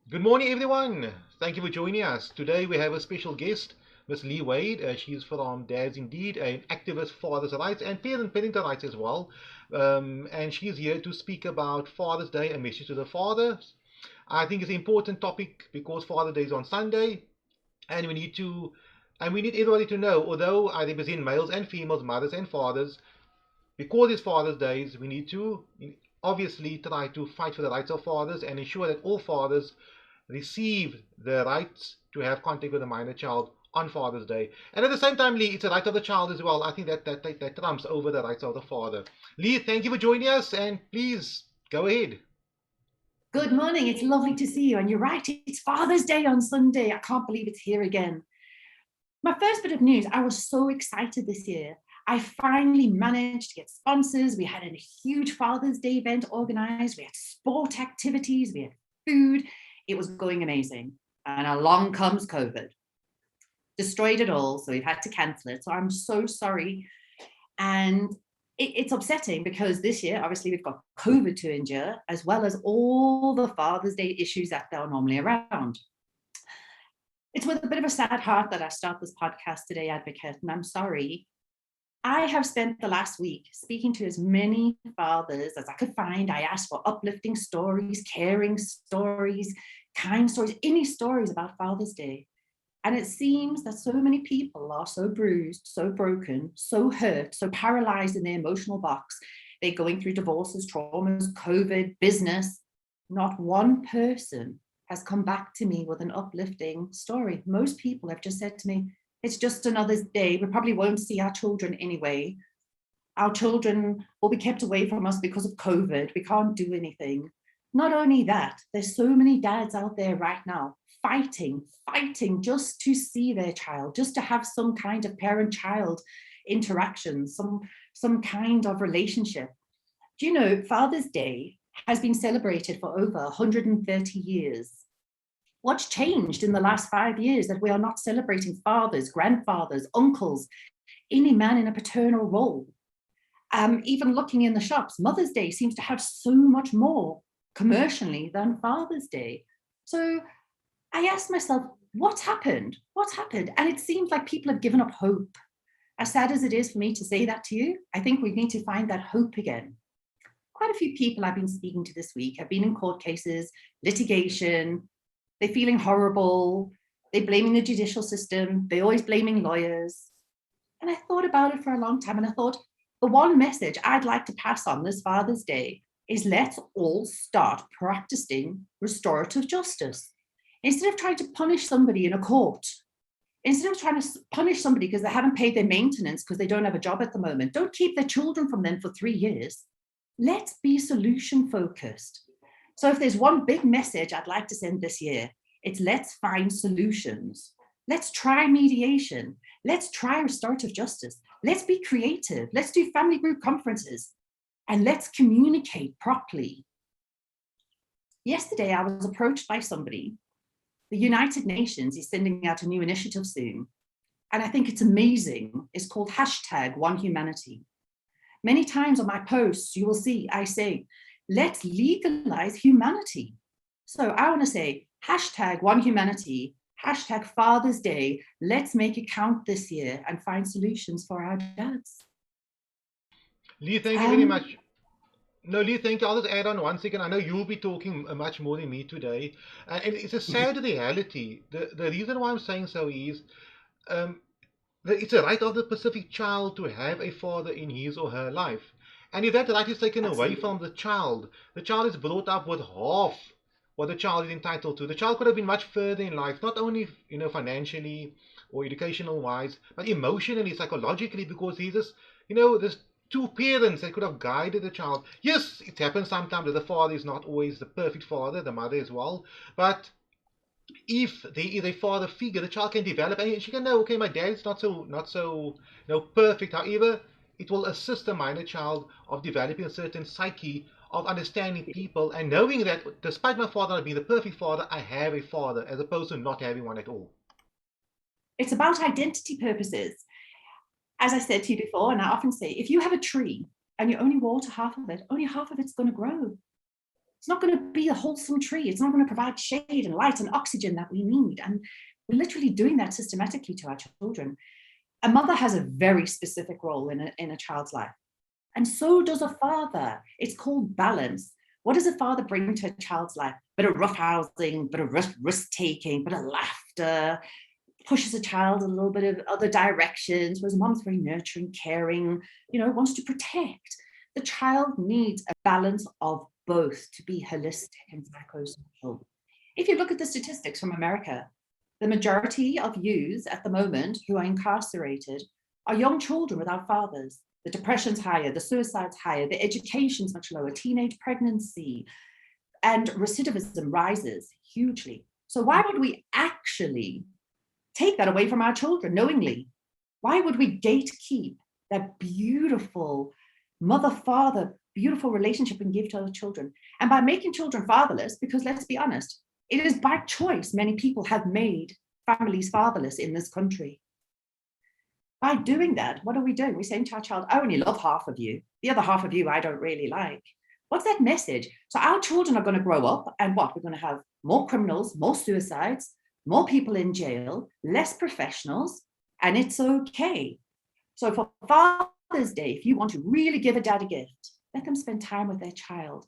Good morning, everyone. Thank you for joining us. Today we have a special guest, Miss Lee Wade. She's from Dads Indeed, an activist for father's rights and parental rights as well. And she's here to speak about Father's Day, a message to the fathers. I think it's an important topic because Father's Day is on Sunday, and we need everybody to know. Although I represent males and females, mothers and fathers, because it's Father's Days, we need to obviously try to fight for the rights of fathers and ensure that all fathers receive the rights to have contact with a minor child on Father's Day. And at the same time, Lee, it's a right of the child as well. I think that trumps over the rights of the father. Lee, thank you for joining us, and please go ahead. Good morning. It's lovely to see you. And you're right, it's Father's Day on Sunday. I can't believe it's here again. My first bit of news, I was so excited this year. I finally managed to get sponsors. We had a huge Father's Day event organized. We had sport activities. We had food. It was going amazing. And along comes COVID. Destroyed it all. So we've had to cancel it. So I'm so sorry. And it's upsetting because this year, obviously, we've got COVID to endure, as well as all the Father's Day issues that are normally around. It's with a bit of a sad heart that I start this podcast today, Advocate, and I'm sorry. I have spent the last week speaking to as many fathers as I could find. I asked for uplifting stories, caring stories, kind stories, any stories about Father's Day. And it seems that so many people are so bruised, so broken, so hurt, so paralyzed in their emotional box. They're going through divorces, traumas, COVID, business. Not one person has come back to me with an uplifting story. Most people have just said to me, it's just another day. We probably won't see our children anyway. Our children will be kept away from us because of COVID. We can't do anything. Not only that, there's so many dads out there right now fighting just to see their child, just to have some kind of parent-child interaction, some kind of relationship. Do you know, Father's Day has been celebrated for over 130 years. What's changed in the last 5 years that we are not celebrating fathers, grandfathers, uncles, any man in a paternal role? Even looking in the shops, Mother's Day seems to have so much more commercially than Father's Day. So I asked myself, what's happened? What's happened? And it seems like people have given up hope. As sad as it is for me to say that to you, I think we need to find that hope again. Quite a few people I've been speaking to this week have been in court cases, litigation, they're feeling horrible, they're blaming the judicial system, they're always blaming lawyers. And I thought about it for a long time, and I thought, the one message I'd like to pass on this Father's Day is let's all start practicing restorative justice. Instead of trying to punish somebody in a court, instead of trying to punish somebody because they haven't paid their maintenance because they don't have a job at the moment, don't keep their children from them for 3 years. Let's be solution focused. So if there's one big message I'd like to send this year, it's let's find solutions. Let's try mediation. Let's try restorative justice. Let's be creative. Let's do family group conferences. And let's communicate properly. Yesterday, I was approached by somebody. The United Nations is sending out a new initiative soon. And I think it's amazing. It's called #OneHumanity. Many times on my posts, you will see I say, let's legalize humanity. So I want to say #OneHumanity, #Father's Day. Let's make it count this year and find solutions for our dads. Lee, thank you very much. No, Lee, thank you. I'll just add on one second. I know you'll be talking much more than me today. And it's a sad reality. The reason why I'm saying so is um, it's a right of the Pacific child to have a father in his or her life. And if that right is taken away Absolutely. from the child is brought up with half what the child is entitled to. The child could have been much further in life, not only financially or educational wise, but emotionally, psychologically, because he's just there's two parents that could have guided the child. Yes, it happens sometimes that the father is not always the perfect father, the mother as well, but if there is a father figure, the child can develop, and she can know, okay, my dad is not so perfect. However, it will assist the minor child of developing a certain psyche of understanding people and knowing that despite my father not being the perfect father, I have a father, as opposed to not having one at all. It's about identity purposes. As I said to you before, and I often say, if you have a tree and you only water half of it, only half of it's going to grow. It's not going to be a wholesome tree. It's not going to provide shade and light and oxygen that we need. And we're literally doing that systematically to our children. A mother has a very specific role in a child's life. And so does a father. It's called balance. What does a father bring to a child's life? Bit of roughhousing, bit of risk-taking, bit of laughter, pushes a child a little bit of other directions, whereas mom's very nurturing, caring, wants to protect. The child needs a balance of both to be holistic and psychosocial. If you look at the statistics from America, the majority of youths at the moment who are incarcerated are young children without fathers. The depression's higher, the suicide's higher, the education's much lower, teenage pregnancy, and recidivism rises hugely. So why would we actually take that away from our children knowingly? Why would we gatekeep that beautiful mother-father, beautiful relationship and give to our children? And by making children fatherless, because let's be honest, it is by choice many people have made families fatherless in this country. By doing that, what are we doing? We're saying to our child, I only love half of you. The other half of you, I don't really like. What's that message? So our children are going to grow up and what? We're going to have more criminals, more suicides, more people in jail, less professionals, and it's okay. So for Father's Day, if you want to really give a dad a gift, let them spend time with their child.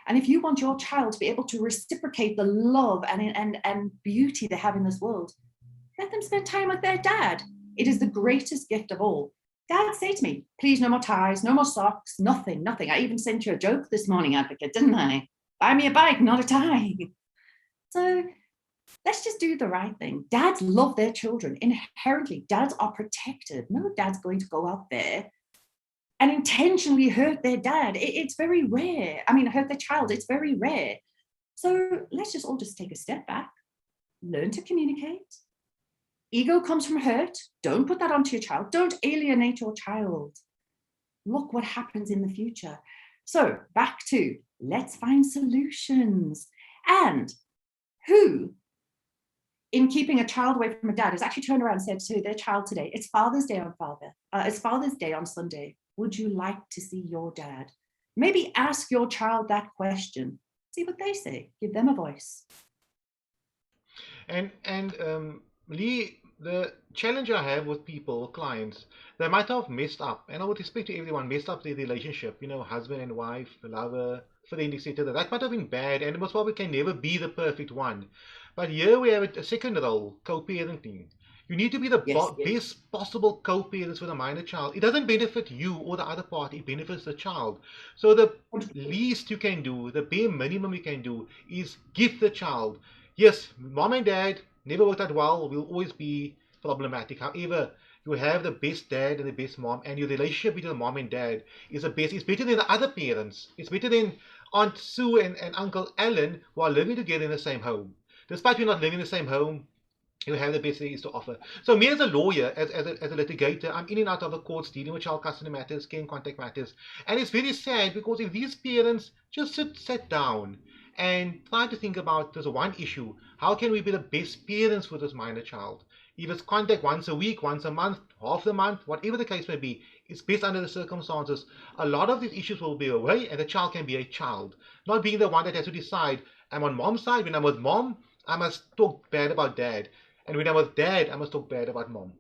And if you want your child to be able to reciprocate the love and beauty they have in this world, let them spend time with their dad. It is the greatest gift of all. Dad, say to me, please, no more ties, no more socks, nothing. I even sent you a joke this morning, Advocate, didn't I? Buy me a bike, not a tie. So let's just do the right thing. Dads love their children. Inherently, dads are protected. No dad's going to go out there and intentionally hurt their dad. It's very rare. Hurt their child. It's very rare. So let's just all just take a step back, learn to communicate. Ego comes from hurt. Don't put that onto your child. Don't alienate your child. Look what happens in the future. So back to let's find solutions. And who, in keeping a child away from a dad, has actually turned around and said to their child today, it's Father's Day on Sunday. Would you like to see your dad? Maybe ask your child that question. See what they say. Give them a voice. And Lee, the challenge I have with people, clients, they might have messed up, and I would expect to everyone messed up their relationship, husband and wife, lover, friend, etc. That might have been bad, and most probably can never be the perfect one. But here we have a second role, co-parenting. You need to be the best possible co-parents with a minor child. It doesn't benefit you or the other party, it benefits the child. So the least you can do, the bare minimum you can do, is give the child. Yes, mom and dad never worked out well, will always be problematic. However, you have the best dad and the best mom, and your relationship between the mom and dad is the best. It's better than the other parents. It's better than Aunt Sue and Uncle Alan who are living together in the same home. Despite you not living in the same home, you have the best things to offer. So me as a lawyer, as a litigator, I'm in and out of the courts dealing with child custody matters, care and contact matters. And it's very sad because if these parents just sit down and try to think about this one issue, how can we be the best parents for this minor child? If it's contact once a week, once a month, half the month, whatever the case may be, it's best under the circumstances. A lot of these issues will be away and the child can be a child. Not being the one that has to decide, I'm on mom's side, when I'm with mom, I must talk bad about dad. And when I'm with dad, I must talk bad about mom.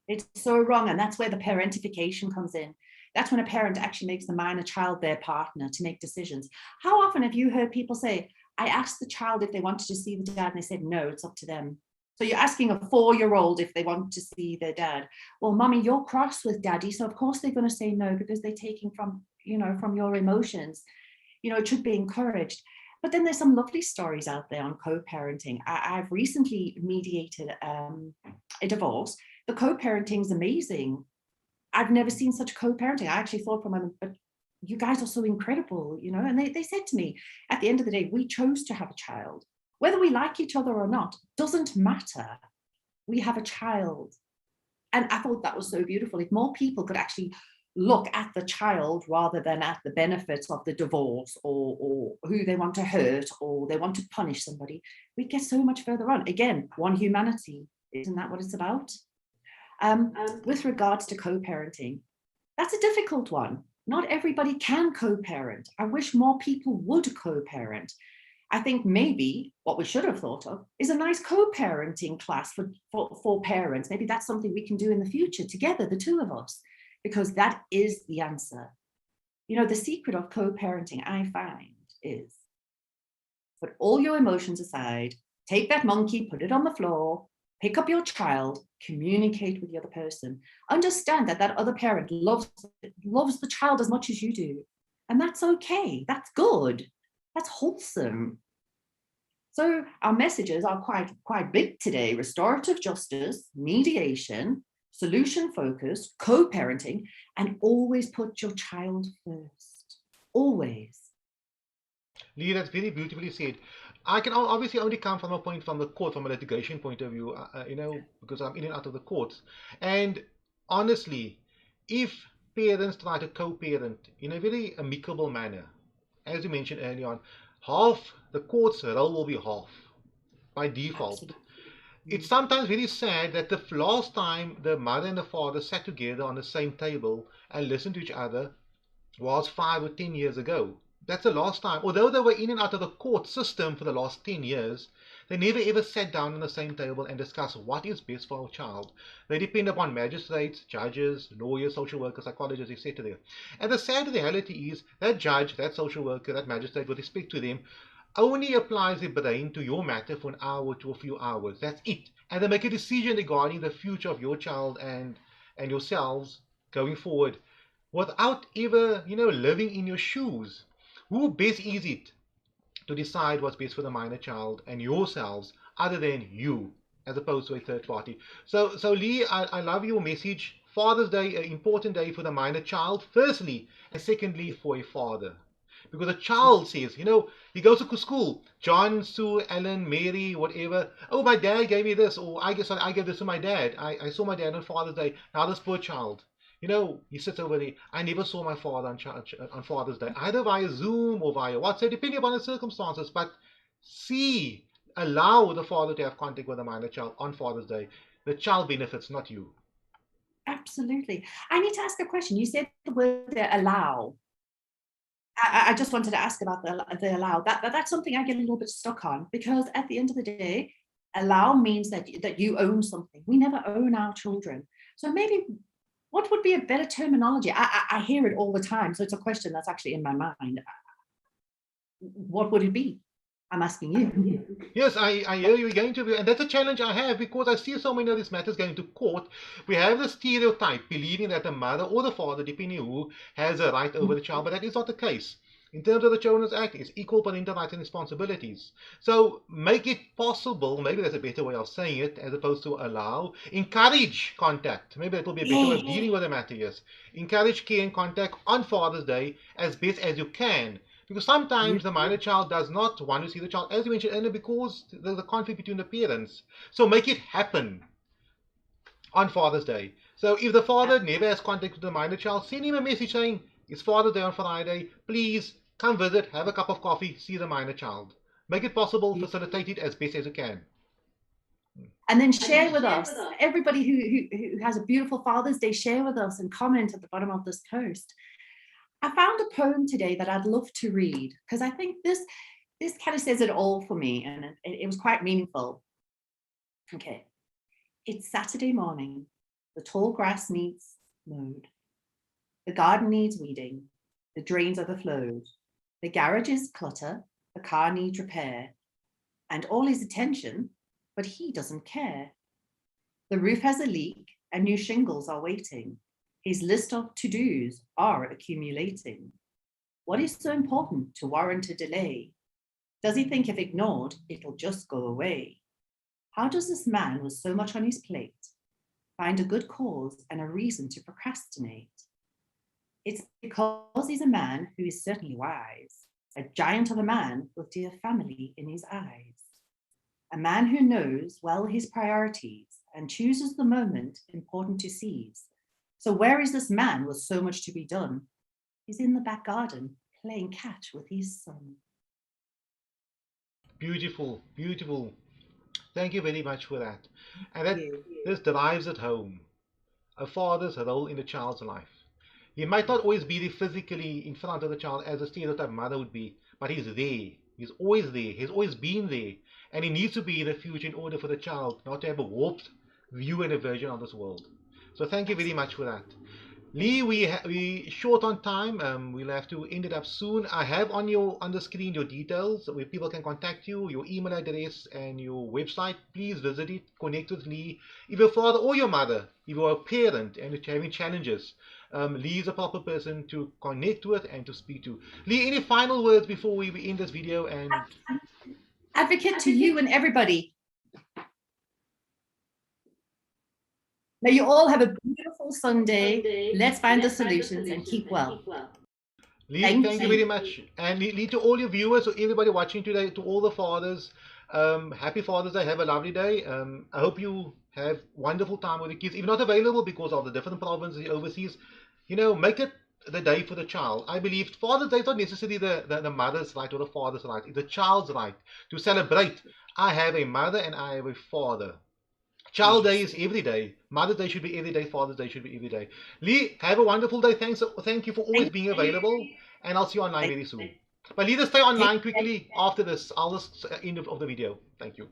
It's so wrong. And that's where the parentification comes in. That's when a parent actually makes the minor child their partner to make decisions. How often have you heard people say, I asked the child if they wanted to see the dad and they said, no, it's up to them. So you're asking a 4-year-old if they want to see their dad. Well, mommy, you're cross with daddy. So of course they're going to say no because they're taking from your emotions. It should be encouraged. But then there's some lovely stories out there on co-parenting. I've recently mediated a divorce. The co-parenting is amazing. I've never seen such co-parenting. I actually thought for a moment, but you guys are so incredible, and they said to me, at the end of the day, we chose to have a child. Whether we like each other or not, doesn't matter. We have a child. And I thought that was so beautiful. If more people could actually look at the child rather than at the benefits of the divorce or who they want to hurt or they want to punish somebody, we'd get so much further on. Again, one humanity. Isn't that what it's about? With regards to co-parenting, that's a difficult one. Not everybody can co-parent. I wish more people would co-parent. I think maybe what we should have thought of is a nice co-parenting class for parents. Maybe that's something we can do in the future together, the two of us, because that is the answer. You know, the secret of co-parenting, I find, is put all your emotions aside, take that monkey, put it on the floor, pick up your child, communicate with the other person, understand that that other parent loves the child as much as you do. And that's okay, that's good, that's wholesome. So our messages are quite big today: restorative justice, mediation, solution focused, co-parenting, and always put your child first, always. Lee, that's very beautifully said. I can obviously only come from a point from the court, from a litigation point of view, because I'm in and out of the courts. And honestly, if parents try to co-parent in a very amicable manner, as you mentioned earlier on, half the court's role will be half by default. Absolutely. It's sometimes very sad that the last time the mother and the father sat together on the same table and listened to each other was 5 or 10 years ago. That's the last time. Although they were in and out of the court system for the last 10 years, they never ever sat down on the same table and discussed what is best for our child. They depend upon magistrates, judges, lawyers, social workers, psychologists, etc. And the sad reality is that judge, that social worker, that magistrate, with respect to them, only applies their brain to your matter for an hour to a few hours. That's it. And they make a decision regarding the future of your child and yourselves going forward without ever, living in your shoes. Who best is it to decide what's best for the minor child and yourselves other than you, as opposed to a third party? So Lee, I love your message. Father's Day, an important day for the minor child, firstly, and secondly for a father. Because a child says, he goes to school, John, Sue, Ellen, Mary, whatever. Oh, my dad gave me this, or I gave this to my dad. I saw my dad on Father's Day. Now this poor child. He sits over there. I never saw my father on Father's Day, either via Zoom or via WhatsApp, depending upon the circumstances. But allow the father to have contact with the minor child on Father's Day. The child benefits, not you. Absolutely. I need to ask a question. You said the word there, allow. I just wanted to ask about the allow. That's something I get a little bit stuck on, because at the end of the day, allow means that you own something. We never own our children. So maybe what would be a better terminology? I hear it all the time. So it's a question that's actually in my mind. What would it be? I'm asking you. Yes, I hear you're going to be, and that's a challenge I have, because I see so many of these matters going to court. We have the stereotype believing that the mother or the father, depending who, has a right over the child, but that is not the case. In terms of the Children's Act, it's equal parental rights and responsibilities. So make it possible, maybe that's a better way of saying it, as opposed to allow. Encourage contact. Maybe that will be a better way of dealing with the matter, yes. Encourage care and contact on Father's Day as best as you can. Because sometimes the minor child does not want to see the child, as you mentioned earlier, because there's a conflict between the parents. So make it happen on Father's Day. So if the father never has contact with the minor child, send him a message saying, it's Father's Day on Friday, please come visit, have a cup of coffee, see the minor child. Make it possible, facilitate it as best as you can. And then share with us. Everybody who has a beautiful Father's Day, share with us and comment at the bottom of this post. I found a poem today that I'd love to read, because I think this kind of says it all for me, and it was quite meaningful. Okay. It's Saturday morning. The tall grass needs mowed. The garden needs weeding. The drains overflowed. The garage is clutter. The car needs repair. And all his attention, but he doesn't care. The roof has a leak and new shingles are waiting. His list of to-dos are accumulating. What is so important to warrant a delay? Does he think if ignored, it'll just go away? How does this man with so much on his plate find a good cause and a reason to procrastinate? It's because he's a man who is certainly wise, a giant of a man with dear family in his eyes, a man who knows well his priorities and chooses the moment important to seize. So where is this man with so much to be done? He's in the back garden playing catch with his son. Beautiful, beautiful. Thank you very much for that. And this drives it home. A father's role in a child's life. He might not always be there physically in front of the child as a stereotype mother would be, but he's there. He's always there. He's always been there. And he needs to be in the future in order for the child not to have a warped view and a version of this world. So thank you very much for that. Lee, we short on time. We'll have to end it up soon. I have on the screen your details where people can contact you, your email address and your website. Please visit it. Connect with Lee. If your father or your mother, if you're a parent and you're having challenges, Lee is a proper person to connect with and to speak to. Lee, any final words before we end this video? And advocate to you and everybody. May you all have a beautiful Sunday. Let's find the solutions and keep well. Lee, thank you very much. And Lee, to all your viewers, to everybody watching today, to all the fathers, happy Father's Day. Have a lovely day. I hope you have wonderful time with the kids. If not available because of the different provinces overseas, make it the day for the child. I believe Father's Day is not necessarily the mother's right or the father's right. It's the child's right to celebrate. I have a mother and I have a father. Child Day is every day. Mother's Day should be every day. Father's Day should be every day. Lee, have a wonderful day. Thank you for always being available. And I'll see you online very soon. But Lee, stay online quickly after this. I'll just end of the video. Thank you.